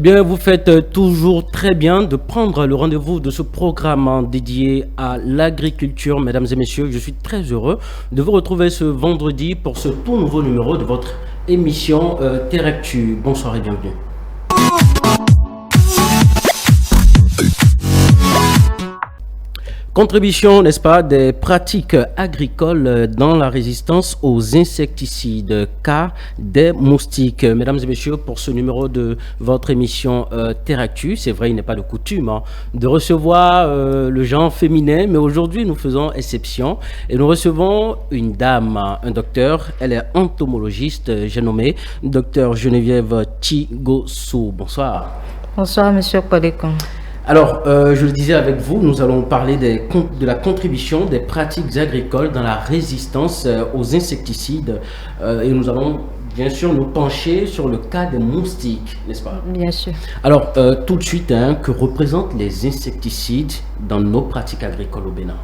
bien, vous faites toujours très bien de prendre le rendez-vous de ce programme dédié à l'agriculture. Mesdames et messieurs, je suis très heureux de vous retrouver ce vendredi pour ce tout nouveau numéro de votre émission Terre Actu. Bonsoir et bienvenue. Contribution, n'est-ce pas, des pratiques agricoles dans la résistance aux insecticides, cas des moustiques. Mesdames et messieurs, pour ce numéro de votre émission Terre Actu, c'est vrai, il n'est pas de coutume de recevoir le genre féminin, mais aujourd'hui nous faisons exception et nous recevons une dame, un docteur. Elle est entomologiste, j'ai nommé docteur Geneviève Chigoso. Bonsoir. Bonsoir, monsieur Podekon. Alors, je le disais avec vous, nous allons parler de la contribution des pratiques agricoles dans la résistance aux insecticides et nous allons bien sûr nous pencher sur le cas des moustiques, n'est-ce pas? Bien sûr. Alors, tout de suite, que représentent les insecticides dans nos pratiques agricoles au Bénin?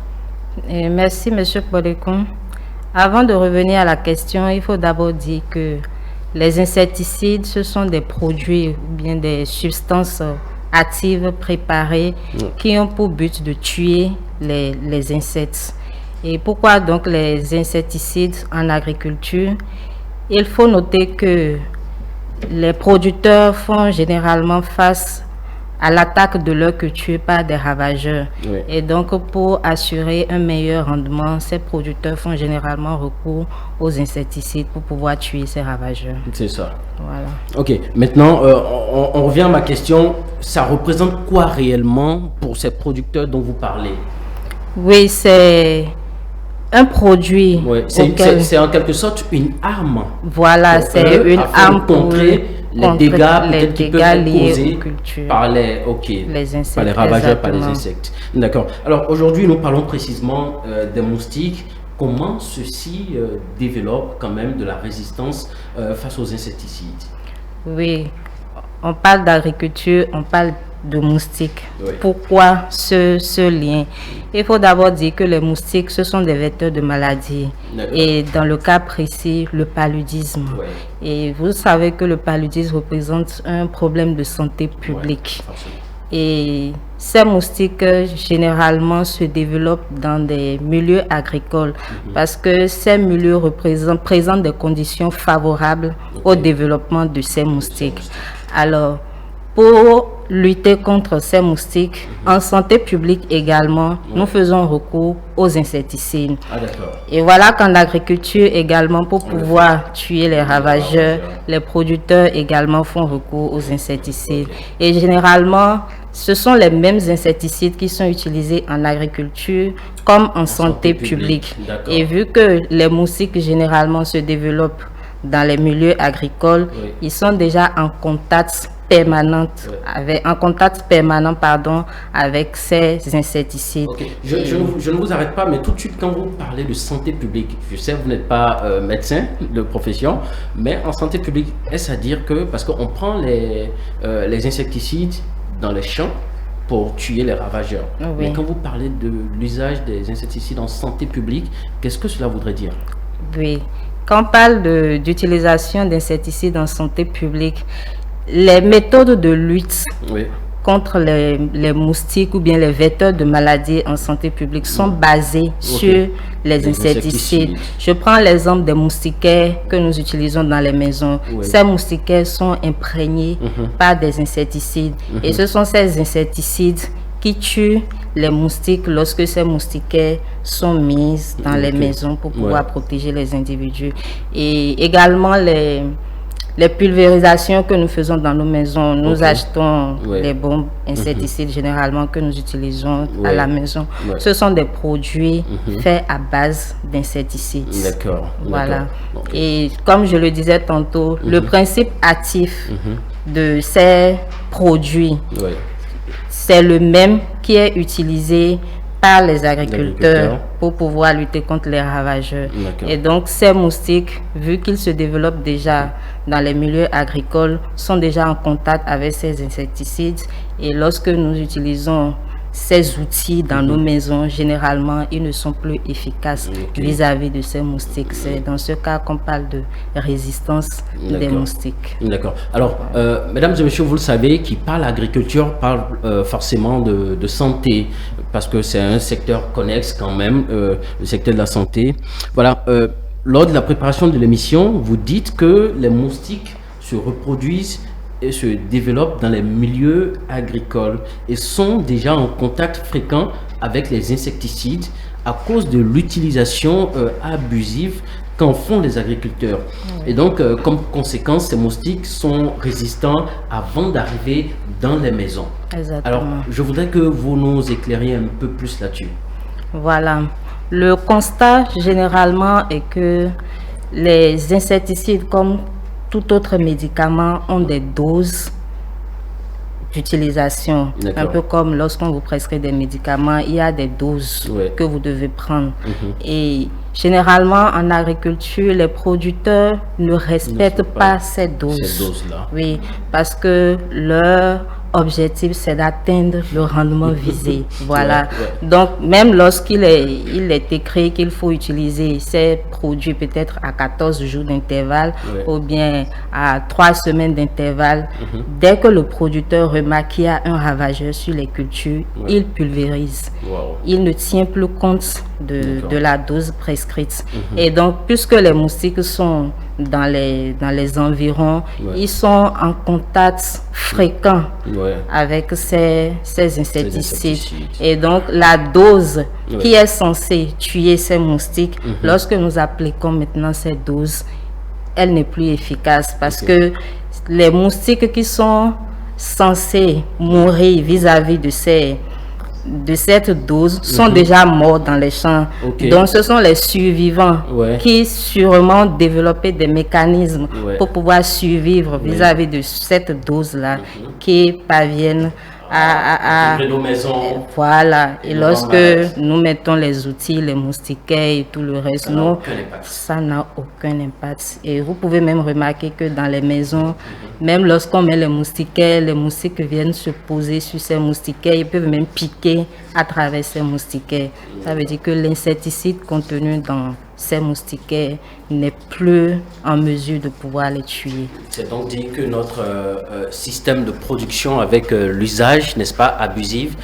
Merci, monsieur Podekon. Avant de revenir à la question, il faut d'abord dire que les insecticides, ce sont des produits ou bien des substances actives préparées qui ont pour but de tuer les insectes. Et pourquoi donc les insecticides en agriculture? Il faut noter que les producteurs font généralement face à l'attaque de leur culture par des ravageurs. Oui. Et donc, pour assurer un meilleur rendement, ces producteurs font généralement recours aux insecticides pour pouvoir tuer ces ravageurs. C'est ça. Voilà. Ok, maintenant, on revient à ma question. Ça représente quoi réellement pour ces producteurs dont vous parlez? Oui, c'est un produit. Oui, c'est en quelque sorte une arme. Voilà, c'est une arme pour les dégâts peut-être qui peuvent être causés par les insectes, par les ravageurs, par les insectes. D'accord. Alors aujourd'hui, nous parlons précisément des moustiques. Comment ceux-ci développent quand même de la résistance face aux insecticides? Oui, on parle d'agriculture, on parle de moustiques. Oui. Pourquoi ce lien? Il faut d'abord dire que les moustiques, ce sont des vecteurs de maladies. Et dans le cas précis, le paludisme. Oui. Et vous savez que le paludisme représente un problème de santé publique. Oui, et ces moustiques, généralement, se développent dans des milieux agricoles parce que ces milieux présentent des conditions favorables au développement de ces moustiques. Alors, pour lutter contre ces moustiques, en santé publique également, nous faisons recours aux insecticides. Ah, d'accord. Et voilà qu'en agriculture également, pour pouvoir tuer les ravageurs, les producteurs également font recours aux insecticides. Et généralement, ce sont les mêmes insecticides qui sont utilisés en agriculture comme en santé publique. Et vu que les moustiques généralement se développent dans les milieux agricoles, ils sont déjà en contact permanent avec ces insecticides. Okay. Je ne vous arrête pas, mais tout de suite quand vous parlez de santé publique, je sais que vous n'êtes pas médecin de profession, mais en santé publique, est-ce à dire que, parce qu'on prend les insecticides dans les champs pour tuer les ravageurs, mais quand vous parlez de l'usage des insecticides en santé publique, qu'est-ce que cela voudrait dire? Oui, quand on parle d'utilisation d'insecticides en santé publique, les méthodes de lutte contre les moustiques ou bien les vecteurs de maladies en santé publique sont basées sur les insecticides. Je prends l'exemple des moustiquaires que nous utilisons dans les maisons. Ces moustiquaires sont imprégnés par des insecticides et ce sont ces insecticides qui tuent les moustiques lorsque ces moustiquaires sont mis dans les maisons pour pouvoir protéger les individus. Et également les pulvérisations que nous faisons dans nos maisons, nous achetons des bombes insecticides généralement que nous utilisons à la maison. Ce sont des produits faits à base d'insecticides. D'accord. Voilà. Et comme je le disais tantôt, le principe actif de ces produits, c'est le même qui est utilisé par les agriculteurs pour pouvoir lutter contre les ravageurs. Et donc ces moustiques, vu qu'ils se développent déjà dans les milieux agricoles, sont déjà en contact avec ces insecticides et lorsque nous utilisons ces outils dans nos maisons, généralement, ils ne sont plus efficaces vis-à-vis de ces moustiques. C'est dans ce cas qu'on parle de résistance des moustiques. D'accord. Alors, mesdames et messieurs, vous le savez, qui parle agriculture parle forcément de santé, parce que c'est un secteur connexe quand même, le secteur de la santé. Voilà. Lors de la préparation de l'émission, vous dites que les moustiques se reproduisent et se développent dans les milieux agricoles et sont déjà en contact fréquent avec les insecticides à cause de l'utilisation abusive qu'en font les agriculteurs. Et donc, comme conséquence, ces moustiques sont résistants avant d'arriver dans les maisons. Exactement. Alors, je voudrais que vous nous éclairiez un peu plus là-dessus. Voilà. Le constat généralement est que les insecticides, comme tout autre médicament, ont des doses d'utilisation. Un peu comme lorsqu'on vous prescrit des médicaments, il y a des doses que vous devez prendre. Et généralement, en agriculture, les producteurs ne respectent pas ces doses. Ces doses-là. Oui, parce que leur objectif, c'est d'atteindre le rendement visé. Voilà. Donc, même lorsqu'il est écrit qu'il faut utiliser ces produits peut-être à 14 jours d'intervalle ou bien à 3 semaines d'intervalle, dès que le producteur remarque qu'il y a un ravageur sur les cultures, il pulvérise. Il ne tient plus compte de la dose prescrite. Et donc, puisque les moustiques sont dans les environs, ils sont en contact fréquent avec ces insecticides. Et donc, la dose qui est censée tuer ces moustiques, lorsque nous appliquons maintenant ces doses, elle n'est plus efficace parce que les moustiques qui sont censés mourir vis-à-vis de cette dose sont déjà morts dans les champs. Donc ce sont les survivants qui sûrement développaient des mécanismes pour pouvoir survivre vis-à-vis de cette dose-là qui parviennent à nos maisons. Voilà. Et lorsque nous mettons les outils, les moustiquaires et tout le reste, ça n'a aucun impact. Et vous pouvez même remarquer que dans les maisons, même lorsqu'on met les moustiquaires, les moustiques viennent se poser sur ces moustiquaires. Ils peuvent même piquer à travers ces moustiquaires. Ça veut dire que l'insecticide contenu dans ces moustiquaires n'est plus en mesure de pouvoir les tuer. C'est donc dit que notre système de production avec l'usage, n'est-ce pas, abusif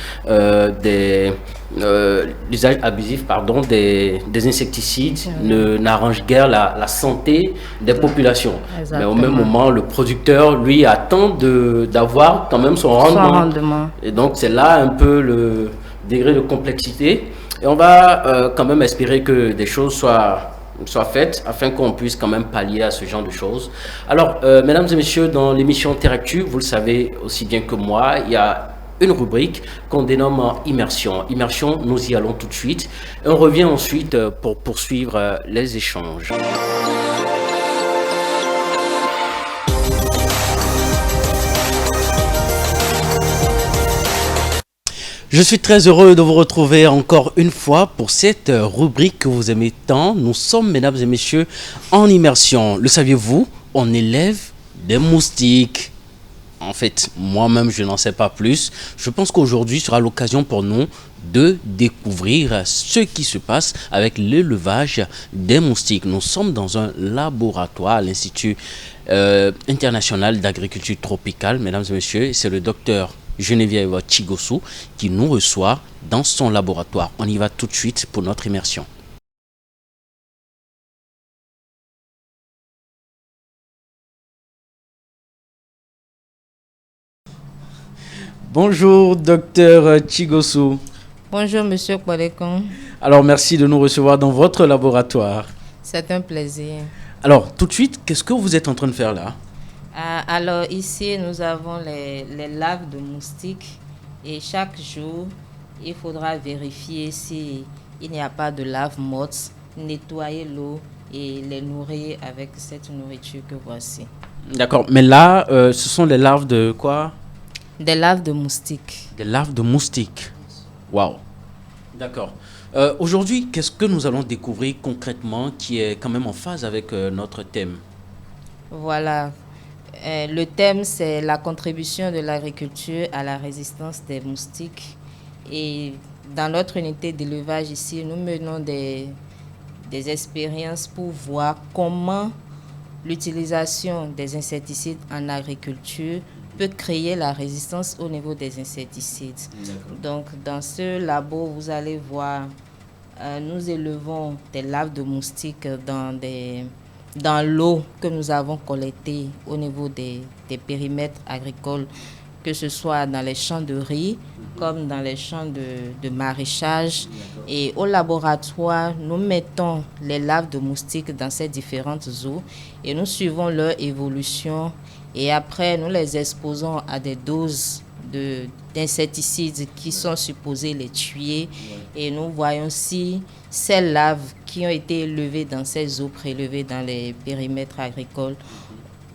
l'usage abusif des insecticides n'arrange guère la santé des populations. Mais au même moment, le producteur, lui, attend d'avoir quand même son rendement. Et donc, c'est là un peu le degré de complexité. Et on va quand même espérer que des choses soient faites afin qu'on puisse quand même pallier à ce genre de choses. Alors, mesdames et messieurs, dans l'émission Teractu, vous le savez aussi bien que moi, il y a une rubrique qu'on dénomme Immersion. Immersion, nous y allons tout de suite. Et on revient ensuite pour poursuivre les échanges. Je suis très heureux de vous retrouver encore une fois pour cette rubrique que vous aimez tant. Nous sommes, mesdames et messieurs, en immersion. Le saviez-vous? On élève des moustiques. En fait, moi-même, je n'en sais pas plus. Je pense qu'aujourd'hui sera l'occasion pour nous de découvrir ce qui se passe avec l'élevage des moustiques. Nous sommes dans un laboratoire à l'Institut international d'agriculture tropicale, mesdames et messieurs. C'est le docteur Geneviève Chigosu qui nous reçoit dans son laboratoire. On y va tout de suite pour notre immersion. Bonjour docteur Chigosu. Bonjour monsieur Kwadekon. Alors merci de nous recevoir dans votre laboratoire. C'est un plaisir. Alors tout de suite, qu'est-ce que vous êtes en train de faire là? Alors ici, nous avons les larves de moustiques et chaque jour, il faudra vérifier s'il n'y a pas de larves mortes, nettoyer l'eau et les nourrir avec cette nourriture que voici. D'accord, mais là, ce sont les larves de quoi? Des larves de moustiques. Des larves de moustiques. Waouh. D'accord. Aujourd'hui, qu'est-ce que nous allons découvrir concrètement qui est quand même en phase avec notre thème? Voilà. Le thème, c'est la contribution de l'agriculture à la résistance des moustiques. Et dans notre unité d'élevage ici, nous menons des expériences pour voir comment l'utilisation des insecticides en agriculture peut créer la résistance au niveau des insecticides. Donc, dans ce labo, vous allez voir, nous élevons des larves de moustiques dans l'eau que nous avons collectée au niveau des périmètres agricoles, que ce soit dans les champs de riz, comme dans les champs de maraîchage. Et au laboratoire, nous mettons les larves de moustiques dans ces différentes eaux et nous suivons leur évolution. Et après, nous les exposons à des doses d'insecticides qui sont supposés les tuer. Et nous voyons si ces larves qui ont été élevées dans ces eaux prélevées dans les périmètres agricoles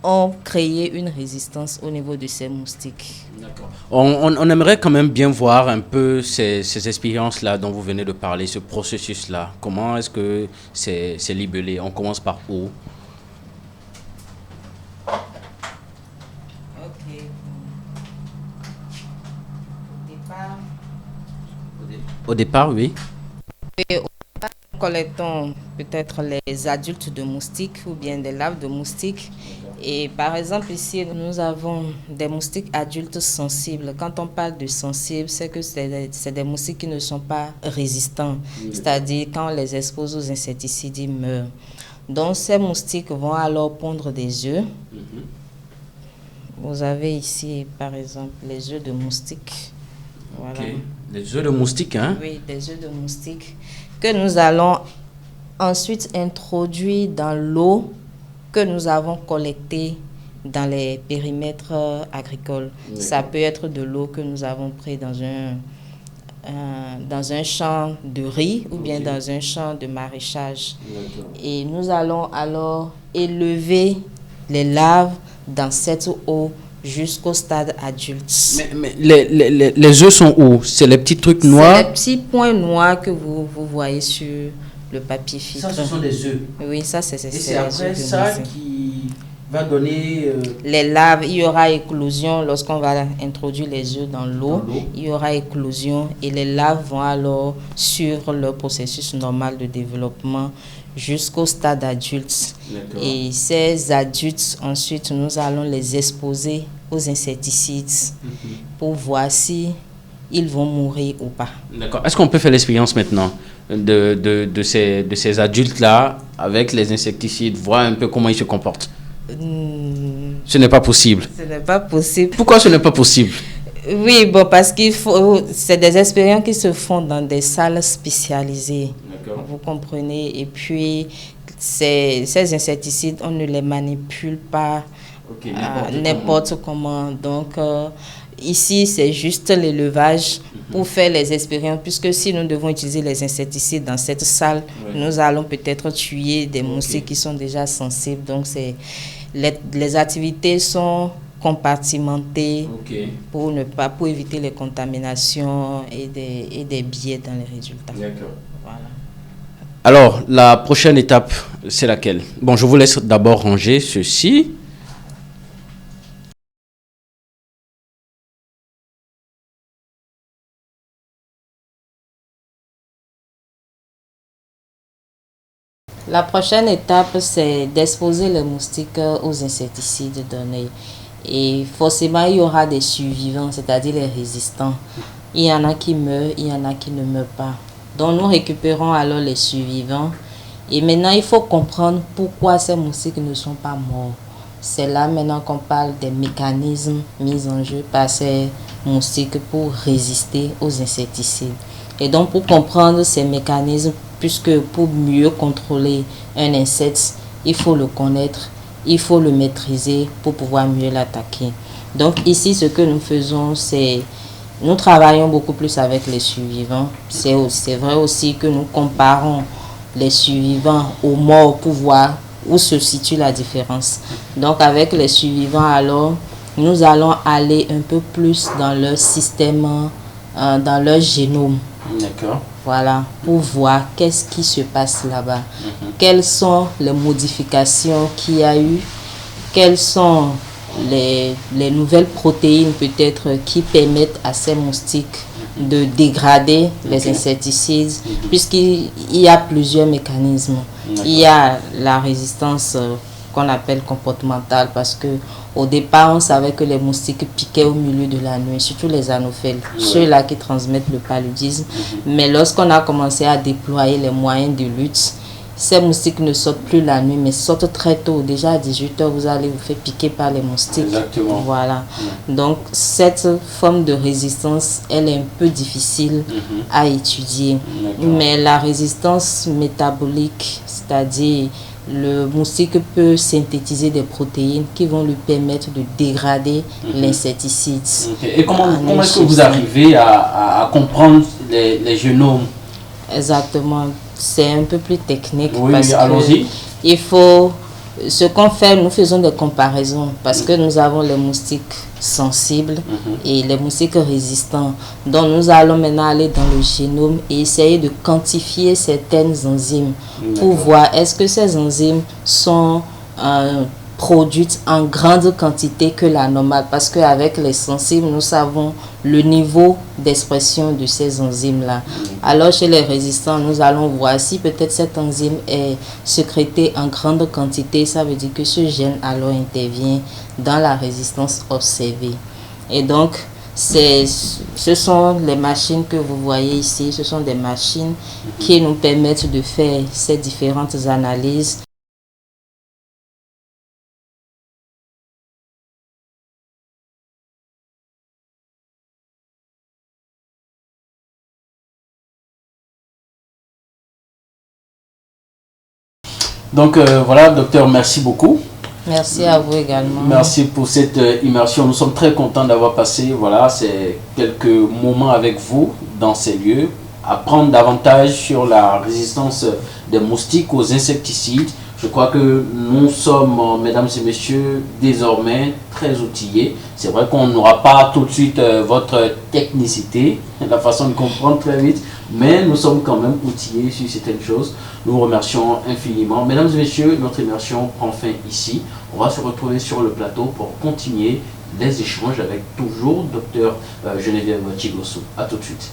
ont créé une résistance au niveau de ces moustiques. On aimerait quand même bien voir un peu ces expériences-là dont vous venez de parler, ce processus-là. Comment est-ce que c'est libellé? On commence par où? Au départ, oui. Et au départ, nous collectons peut-être les adultes de moustiques ou bien des larves de moustiques. Et par exemple, ici, nous avons des moustiques adultes sensibles. Quand on parle de sensibles, c'est que c'est des moustiques qui ne sont pas résistants. C'est-à-dire, quand on les expose aux insecticides, ils meurent. Donc, ces moustiques vont alors pondre des œufs. Vous avez ici, par exemple, les œufs de moustiques. Voilà. Des œufs de moustiques, hein? Oui, des œufs de moustiques que nous allons ensuite introduire dans l'eau que nous avons collectée dans les périmètres agricoles. Ça peut être de l'eau que nous avons pris dans un champ de riz ou bien dans un champ de maraîchage. Et nous allons alors élever les larves dans cette eau jusqu'au stade adulte. Mais les œufs sont où? C'est les petits trucs noirs? C'est les petits points noirs que vous voyez sur le papier filtre. Ça, ce sont des œufs? Oui, ça, c'est et c'est après ça qui va donner... Les larves, il y aura éclosion lorsqu'on va introduire les œufs dans l'eau. Il y aura éclosion et les larves vont alors suivre leur processus normal de développement jusqu'au stade adulte. Et ces adultes, ensuite, nous allons les exposer aux insecticides pour voir si ils vont mourir ou pas. D'accord. Est-ce qu'on peut faire l'expérience maintenant de ces adultes-là avec les insecticides, voir un peu comment ils se comportent? Ce n'est pas possible. Ce n'est pas possible. Pourquoi ce n'est pas possible? Oui, bon, parce c'est des expériences qui se font dans des salles spécialisées. Vous comprenez? Et puis, ces insecticides, on ne les manipule pas n'importe comment. Donc, ici, c'est juste l'élevage pour faire les expériences. Puisque si nous devons utiliser les insecticides dans cette salle, nous allons peut-être tuer des moustiques qui sont déjà sensibles. Donc, les activités sont compartimentées pour éviter les contaminations et des biais dans les résultats. Voilà. Alors, la prochaine étape, c'est laquelle? Bon, je vous laisse d'abord ranger ceci. La prochaine étape, c'est d'exposer les moustiques aux insecticides donnés. Et forcément, il y aura des survivants, c'est-à-dire les résistants. Il y en a qui meurent, il y en a qui ne meurent pas. Donc, nous récupérons alors les survivants. Et maintenant, il faut comprendre pourquoi ces moustiques ne sont pas morts. C'est là maintenant qu'on parle des mécanismes mis en jeu par ces moustiques pour résister aux insecticides. Et donc, pour comprendre ces mécanismes, puisque pour mieux contrôler un insecte, il faut le connaître, il faut le maîtriser pour pouvoir mieux l'attaquer. Donc ici, ce que nous faisons, c'est nous travaillons beaucoup plus avec les survivants. C'est vrai aussi que nous comparons les survivants aux morts pour voir où se situe la différence. Donc avec les survivants, alors, nous allons aller un peu plus dans leur système, dans leur génome. D'accord. Voilà, pour voir qu'est-ce qui se passe là-bas. Quelles sont les modifications qu'il y a eu, quelles sont les nouvelles protéines peut-être qui permettent à ces moustiques de dégrader les insecticides, puisqu'il y a plusieurs mécanismes. Il y a la résistance qu'on appelle comportementale, parce que au départ, on savait que les moustiques piquaient au milieu de la nuit, surtout les anophèles, ceux-là qui transmettent le paludisme. Mais lorsqu'on a commencé à déployer les moyens de lutte, ces moustiques ne sortent plus la nuit, mais sortent très tôt. Déjà à 18 h, vous allez vous faire piquer par les moustiques. Exactement. Voilà. Donc, cette forme de résistance, elle est un peu difficile à étudier. Mais la résistance métabolique, c'est-à-dire le moustique peut synthétiser des protéines qui vont lui permettre de dégrader l'insecticide. Et comment est-ce que vous arrivez à comprendre les génomes? Exactement. C'est un peu plus technique, oui, parce que il faut, ce qu'on fait, nous faisons des comparaisons parce que nous avons les moustiques sensibles et les moustiques résistants. Donc nous allons maintenant aller dans le génome et essayer de quantifier certaines enzymes pour voir est-ce que ces enzymes sont produites en grande quantité que la normale, parce qu'avec les sensibles, nous savons le niveau d'expression de ces enzymes-là. Alors chez les résistants, nous allons voir si peut-être cette enzyme est sécrétée en grande quantité, ça veut dire que ce gène alors intervient dans la résistance observée. Et donc, ce sont les machines que vous voyez ici, ce sont des machines qui nous permettent de faire ces différentes analyses. Donc voilà, docteur, merci beaucoup. Merci à vous également. Merci pour cette immersion. Nous sommes très contents d'avoir passé ces quelques moments avec vous dans ces lieux, apprendre davantage sur la résistance des moustiques aux insecticides. Je crois que nous sommes, mesdames et messieurs, désormais très outillés. C'est vrai qu'on n'aura pas tout de suite votre technicité, la façon de comprendre très vite, mais nous sommes quand même outillés sur certaines choses. Nous vous remercions infiniment. Mesdames et messieurs, notre immersion prend fin ici. On va se retrouver sur le plateau pour continuer les échanges avec toujours Dr Geneviève Chigossou. A tout de suite.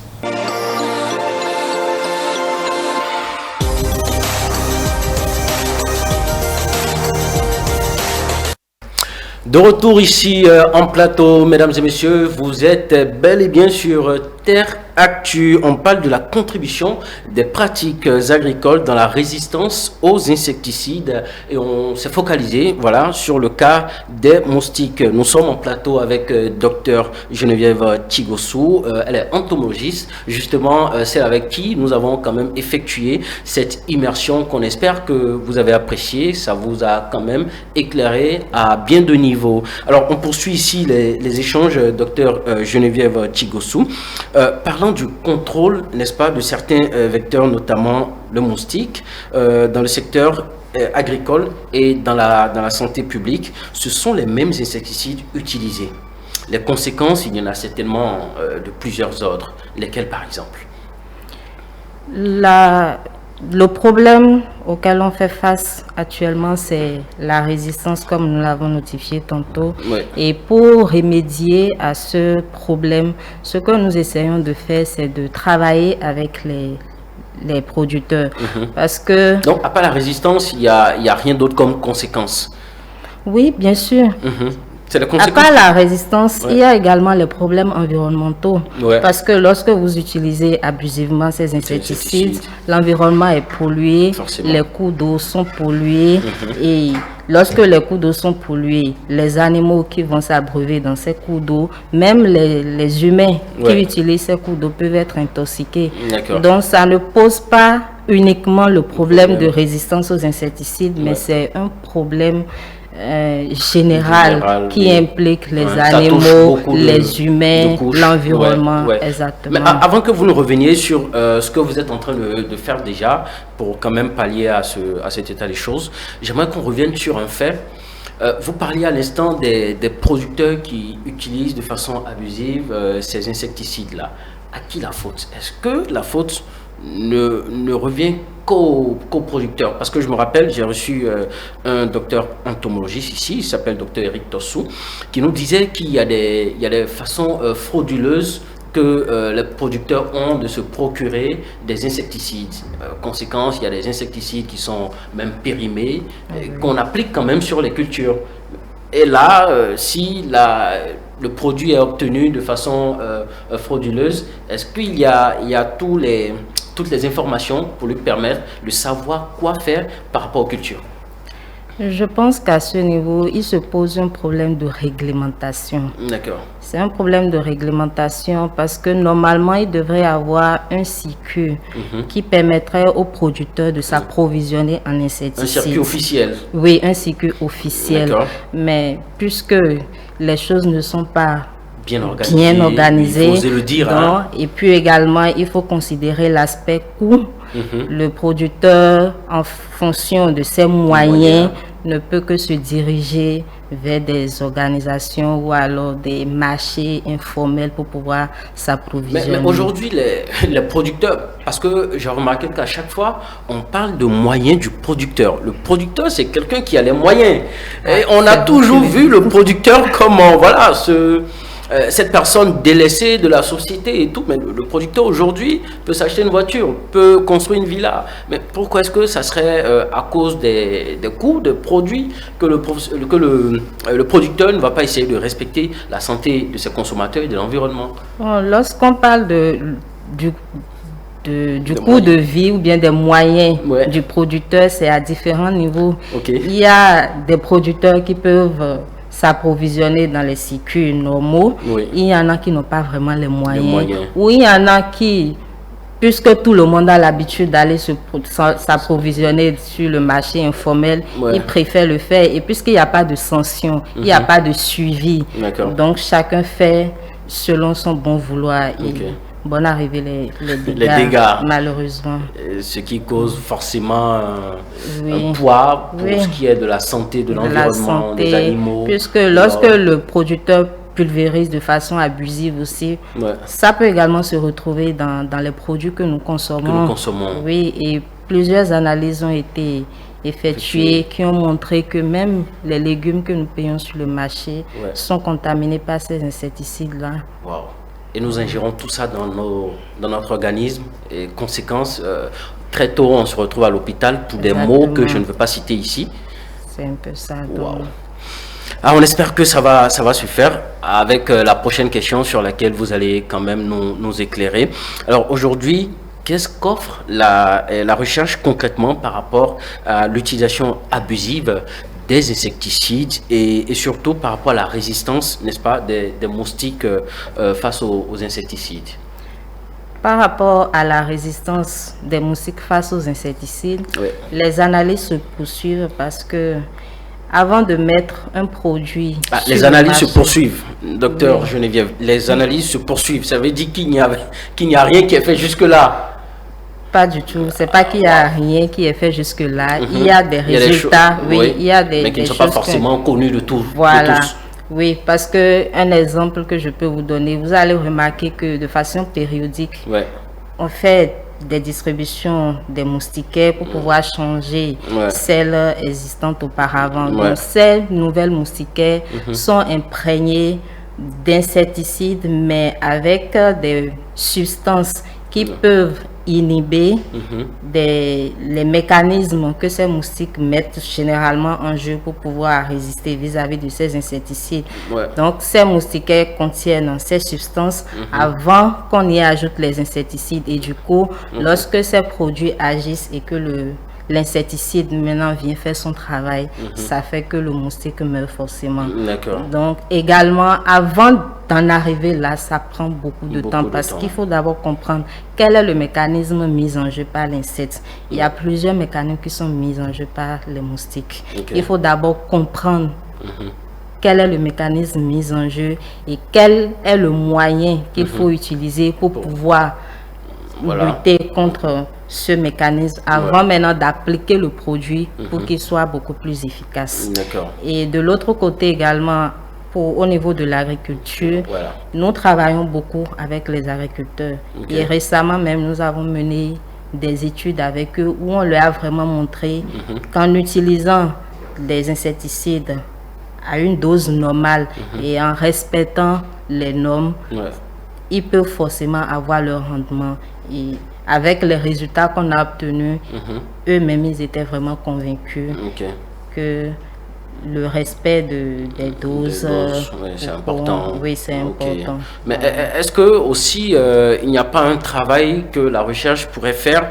De retour ici en plateau, mesdames et messieurs, vous êtes bel et bien sur Terre Actu. On parle de la contribution des pratiques agricoles dans la résistance aux insecticides et on s'est focalisé sur le cas des moustiques. Nous sommes en plateau avec Dr Geneviève Chigossou. Elle est entomologiste, justement celle avec qui nous avons quand même effectué cette immersion qu'on espère que vous avez appréciée. Ça vous a quand même éclairé à bien de niveaux. Alors on poursuit ici les échanges, Dr Geneviève Chigossou. Parlant du contrôle, n'est-ce pas, de certains vecteurs, notamment le moustique, dans le secteur agricole et dans la santé publique, ce sont les mêmes insecticides utilisés. Les conséquences, il y en a certainement de plusieurs ordres. Lesquels, par exemple? Le problème auquel on fait face actuellement, c'est la résistance, comme nous l'avons notifié tantôt. Oui. Et pour remédier à ce problème, ce que nous essayons de faire, c'est de travailler avec les producteurs. Parce que... Donc, à part la résistance, il n'y a rien d'autre comme conséquence? Oui, bien sûr. C'est la À conséquence. part la résistance, il y a également les problèmes environnementaux. Parce que lorsque vous utilisez abusivement ces insecticides, l'environnement est pollué, Forcément. les cours d'eau sont pollués. Et lorsque les cours d'eau sont pollués, les animaux qui vont s'abreuver dans ces cours d'eau, même les humains qui utilisent ces cours d'eau peuvent être intoxiqués. Donc ça ne pose pas uniquement le problème de résistance aux insecticides, mais c'est un problème général qui implique les animaux, les humains, l'environnement. Exactement. Mais avant que vous nous reveniez sur ce que vous êtes en train de faire déjà pour quand même pallier à cet état des choses, j'aimerais qu'on revienne sur un fait. Vous parliez à l'instant des producteurs qui utilisent de façon abusive ces insecticides-là. À qui la faute? Est-ce que la faute ne revient qu'aux producteurs? Parce que je me rappelle, j'ai reçu un docteur entomologiste ici, il s'appelle docteur Eric Tossou, qui nous disait qu'il y a des façons frauduleuses que les producteurs ont de se procurer des insecticides. Conséquence, il y a des insecticides qui sont même périmés, qu'on applique quand même sur les cultures. Et là, si le produit est obtenu de façon frauduleuse, est-ce qu'il y a toutes les informations pour lui permettre de savoir quoi faire par rapport aux cultures? Je pense qu'à ce niveau, il se pose un problème de réglementation. D'accord. C'est un problème de réglementation parce que normalement, il devrait y avoir un circuit qui permettrait aux producteurs de s'approvisionner en insecticides. Un circuit officiel. Oui, un circuit officiel. Mais puisque les choses ne sont pas bien organisées, il faut le dire, donc, et puis également, il faut considérer l'aspect coût. Le producteur, en fonction de ses moyens, ne peut que se diriger vers des organisations ou alors des marchés informels pour pouvoir s'approvisionner. Mais aujourd'hui, les producteurs, parce que j'ai remarqué qu'à chaque fois, on parle de moyens du producteur. Le producteur, c'est quelqu'un qui a les moyens. Et on a toujours vu le producteur comme, voilà, cette personne délaissée de la société et tout, mais le producteur aujourd'hui peut s'acheter une voiture, peut construire une villa. Mais pourquoi est-ce que ça serait à cause des coûts de produits que le producteur ne va pas essayer de respecter la santé de ses consommateurs et de l'environnement? Lorsqu'on parle du coût de vie ou bien des moyens du producteur, c'est à différents niveaux. Il y a des producteurs qui peuvent s'approvisionner dans les circuits normaux. Il y en a qui n'ont pas vraiment les moyens. Ou il y en a qui, puisque tout le monde a l'habitude d'aller s'approvisionner sur le marché informel, ils préfèrent le faire. Et puisqu'il n'y a pas de sanction, il n'y a pas de suivi. Donc chacun fait selon son bon vouloir. Bonne arrivée les dégâts, malheureusement. Ce qui cause forcément un poids pour ce qui est de la santé, de l'environnement, des animaux. Puisque lorsque le producteur pulvérise de façon abusive aussi, ça peut également se retrouver dans les produits que nous consommons. Oui, et plusieurs analyses ont été effectuées qui ont montré que même les légumes que nous payons sur le marché sont contaminés par ces insecticides-là. Et nous ingérons tout ça dans notre organisme. Et conséquence, très tôt, on se retrouve à l'hôpital pour des maux que je ne veux pas citer ici. C'est un peu ça. Alors, on espère que ça va se faire avec la prochaine question sur laquelle vous allez quand même nous éclairer. Alors aujourd'hui, qu'est-ce qu'offre la recherche concrètement par rapport à l'utilisation abusive des insecticides et surtout par rapport à la résistance, n'est-ce pas, des moustiques face aux insecticides? Par rapport à la résistance des moustiques face aux insecticides, les analyses se poursuivent parce que avant de mettre un produit... les analyses se poursuivent, docteur Geneviève. Les analyses se poursuivent. Ça veut dire qu'il n'y a rien qui est fait jusque-là. Pas du tout. C'est pas qu'il n'y a rien qui est fait jusque-là. Il y a des résultats, il y a des mais qui ne sont pas forcément connus de tous. Voilà. Oui, parce que un exemple que je peux vous donner, vous allez remarquer que de façon périodique, on fait des distributions des moustiquaires pour pouvoir changer celles existantes auparavant. Donc, ces nouvelles moustiquaires sont imprégnées d'insecticides, mais avec des substances qui peuvent inhiber les mécanismes que ces moustiques mettent généralement en jeu pour pouvoir résister vis-à-vis de ces insecticides. Donc, ces moustiquaires contiennent ces substances avant qu'on y ajoute les insecticides. Et du coup, lorsque ces produits agissent et que l'insecticide maintenant vient faire son travail, ça fait que le moustique meurt forcément. Donc également, avant d'en arriver là, ça prend beaucoup de temps parce qu'il faut d'abord comprendre quel est le mécanisme mis en jeu par l'insecte. Il y a plusieurs mécanismes qui sont mis en jeu par les moustiques. Il faut d'abord comprendre quel est le mécanisme mis en jeu et quel est le moyen qu'il faut utiliser pour pouvoir lutter contre ce mécanisme avant maintenant d'appliquer le produit pour qu'il soit beaucoup plus efficace. Et de l'autre côté également, au niveau de l'agriculture, nous travaillons beaucoup avec les agriculteurs. Et récemment même, nous avons mené des études avec eux où on leur a vraiment montré qu'en utilisant des insecticides à une dose normale et en respectant les normes, ils peuvent forcément avoir leur rendement. Et avec les résultats qu'on a obtenus, eux-mêmes, ils étaient vraiment convaincus que le respect des doses, oui, c'est important. Oui, c'est important. Mais est-ce que aussi il n'y a pas un travail que la recherche pourrait faire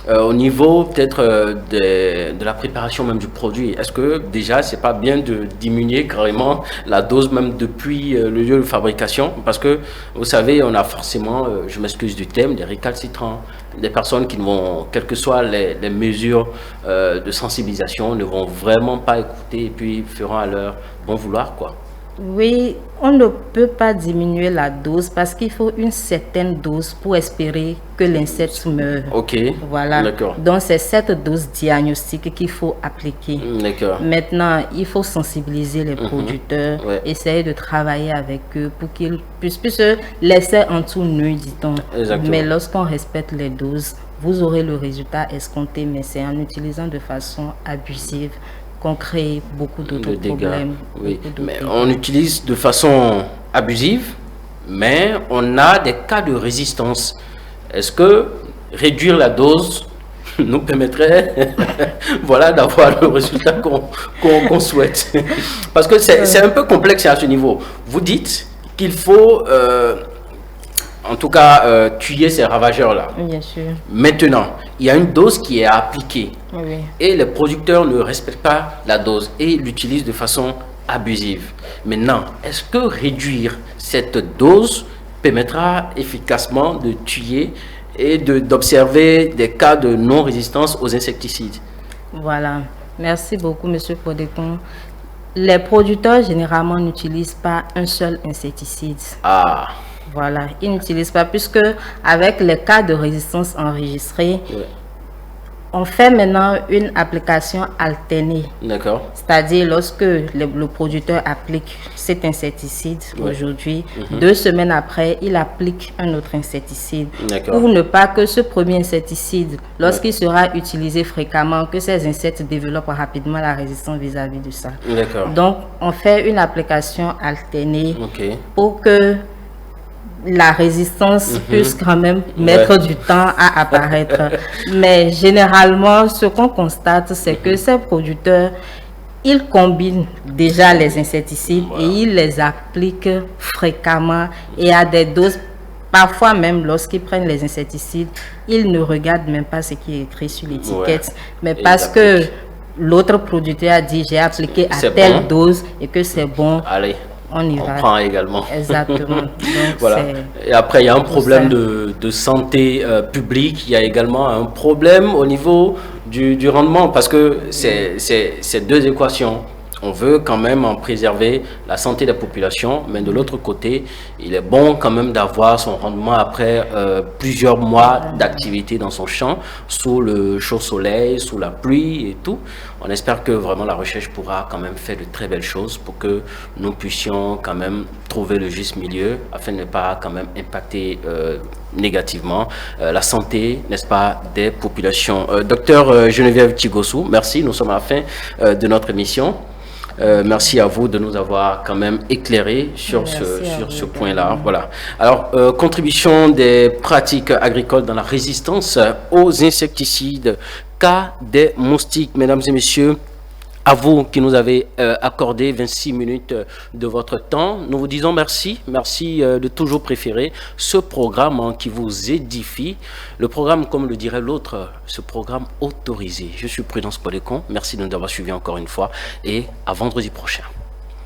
au niveau peut-être de la préparation même du produit? Est-ce que déjà c'est pas bien de diminuer carrément la dose même depuis le lieu de fabrication? Parce que vous savez, on a forcément, je m'excuse du terme, des récalcitrants, des personnes qui ne vont, quelles que soient les mesures de sensibilisation, ne vont vraiment pas écouter et puis feront à leur bon vouloir, quoi. Oui, on ne peut pas diminuer la dose parce qu'il faut une certaine dose pour espérer que l'insecte meure. Ok. Voilà. D'accord. Donc c'est cette dose diagnostique qu'il faut appliquer. D'accord. Maintenant, il faut sensibiliser les producteurs, essayer de travailler avec eux pour qu'ils puissent laisser en tout nu, dit-on. Mais lorsqu'on respecte les doses, vous aurez le résultat escompté, mais c'est en utilisant de façon abusive qu'on crée beaucoup d'autres problèmes. Oui, mais on utilise de façon abusive, mais on a des cas de résistance. Est-ce que réduire la dose nous permettrait voilà, d'avoir le résultat qu'on souhaite? Parce que c'est un peu complexe à ce niveau. Vous dites qu'il faut en tout cas tuer ces ravageurs-là. Bien sûr. Maintenant, il y a une dose qui est appliquée Oui. et les producteurs ne respectent pas la dose et l'utilisent de façon abusive. Maintenant, est-ce que réduire cette dose permettra efficacement de tuer et d'observer des cas de non-résistance aux insecticides? Voilà. Merci beaucoup, M. Podekon. Les producteurs, généralement, n'utilisent pas un seul insecticide. Ah. Voilà, ils n'utilisent pas, puisque avec les cas de résistance enregistrés, on fait maintenant une application alternée. D'accord. C'est-à-dire lorsque le producteur applique cet insecticide aujourd'hui, 2 semaines après, il applique un autre insecticide. Pour ne pas que ce premier insecticide, lorsqu'il sera utilisé fréquemment, que ces insectes développent rapidement la résistance vis-à-vis de ça. Donc, on fait une application alternée pour que la résistance puisse quand même mettre du temps à apparaître. Mais généralement, ce qu'on constate, c'est que ces producteurs, ils combinent déjà les insecticides et ils les appliquent fréquemment et à des doses. Parfois même, lorsqu'ils prennent les insecticides, ils ne regardent même pas ce qui est écrit sur l'étiquette. Mais parce que l'autre producteur a dit, j'ai appliqué à telle dose et que c'est bon. Allez. On y va. Prend également. Exactement. Donc, voilà. Et après, il y a un problème de santé publique. Il y a également un problème au niveau du rendement parce que c'est deux équations. On veut quand même en préserver la santé des populations, mais de l'autre côté, il est bon quand même d'avoir son rendement après plusieurs mois d'activité dans son champ, sous le chaud soleil, sous la pluie et tout. On espère que vraiment la recherche pourra quand même faire de très belles choses pour que nous puissions quand même trouver le juste milieu afin de ne pas quand même impacter négativement la santé, n'est-ce pas, des populations. Docteur Geneviève Thigossou, merci, nous sommes à la fin de notre émission. Merci à vous de nous avoir quand même éclairé sur ce point-là. Voilà. Alors, contribution des pratiques agricoles dans la résistance aux insecticides, cas des moustiques, mesdames et messieurs. À vous qui nous avez accordé 26 minutes de votre temps, nous vous disons merci. Merci de toujours préférer ce programme qui vous édifie. Le programme, comme le dirait l'autre, ce programme autorisé. Je suis Prudence Podekon. Merci de nous avoir suivis encore une fois et à vendredi prochain.